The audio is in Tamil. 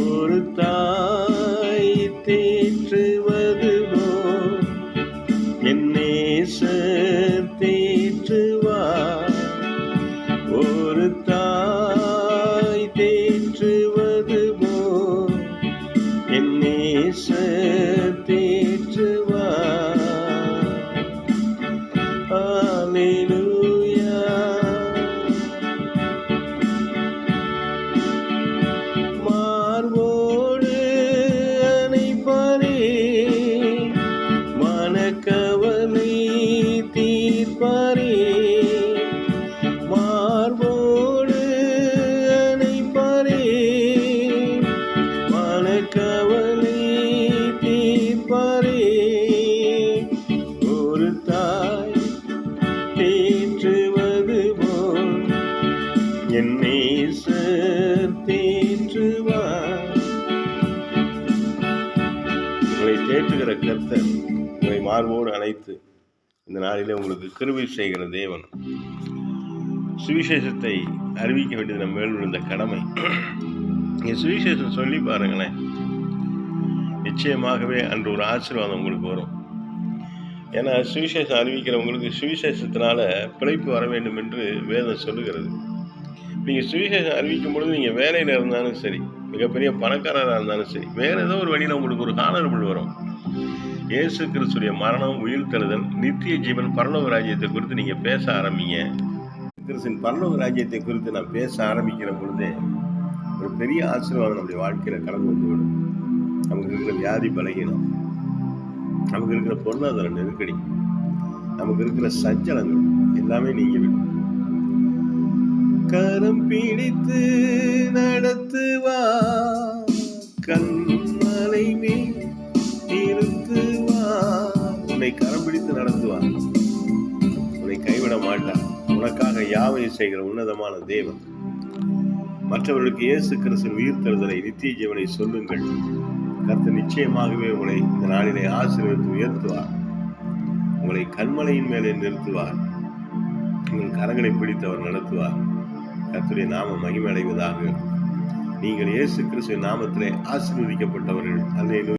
ஒரு தாய் தேற்றுவது போல் என் நேசர் தேற்றுவார். ஒரு தாய் தேற்றுவது போல் என் நேசர் தேற்றுவார். அல்லேலூயா. மார்போடு அணைப்பாரே, மனக்கவலை தீர்ப்பாரே. மார்போடு அணைப்பாரே, மனக்கவலை தீர்ப்பாரே. ஒரு தாய் தேற்றுவது போல் என் நேசர் தேற்றுவார். உங்களை தேற்றுகிற கர்த்தர் உங்களை மார்போடு அழைத்து இந்த நாளிலே உங்களுக்கு கிருபை செய்கிற தேவன். சுவிசேஷத்தை அறிவிக்க வேண்டியது நம்ம மேல் விழுந்த கடமை. நீங்கள் சுவிசேஷம் சொல்லி பாருங்களேன், நிச்சயமாகவே அன்று ஒரு ஆசீர்வாதம் உங்களுக்கு வரும். ஏன்னா சுவிசேஷம் அறிவிக்கிறவங்களுக்கு சுவிசேஷத்தினால பிழைப்பு வர வேண்டும் என்று வேதம் சொல்லுகிறது. நீங்கள் சுவிசேஷம் அறிவிக்கும் பொழுது நீங்கள் வேலையில் இருந்தாலும் சரி, மிகப்பெரிய பணக்காரராக இருந்தாலும் சரி, வேறு ஏதோ ஒரு வழியில் உங்களுக்கு ஒரு ஹானரபிள் வரும். இயேசு கிறிஸ்துடைய மரணம், உயிர்த்தெழுதல், நித்திய ஜீவன், பரலோக ராஜ்யத்தை குறித்து நீங்கள் பேச ஆரம்பிங்க. கிறிஸ்துவின் பரலோக ராஜ்யத்தை குறித்து நான் பேச ஆரம்பிக்கிற பொழுதே ஒரு பெரிய ஆசீர்வாதம் நம்முடைய வாழ்க்கையில் கடந்து வந்துவிடும். நமக்கு இருக்கிற வியாதி பலகீனம், நமக்கு இருக்கிற பொருளாதார நெருக்கடி, நமக்கு இருக்கிற சஞ்சலங்கள் எல்லாமே நீங்கிவிடும். கரம் பிடித்து நடத்துவார், கண்மலை மேல் நிறுத்துவார். உன்னை கரம் பிடித்து நடத்துவார், உன்னை கைவிட மாட்டார். உனக்காக யாவையும் செய்கிற உன்னதமான தேவன். மற்றவர்களுக்கு இயேசு கிறிஸ்துவின் உயிர்த்தெழுதலை, நித்திய ஜீவனை சொல்லுங்கள். கர்த்தர் நிச்சயமாகவே உங்களை இந்த நாளிலே ஆசீர்வதித்து உயர்த்துவார். உங்களை கண்மலையின் மேலே நிறுத்துவார். உங்கள் கரங்களை பிடித்து அவர் நடத்துவார். கர்த்தருடைய நாமம் மகிமை அடைவதாக. நீங்கள் இயேசு கிறிஸ்துவின் நாமத்திலே ஆசீர்வதிக்கப்பட்டவர்கள். அல்லேலூயா.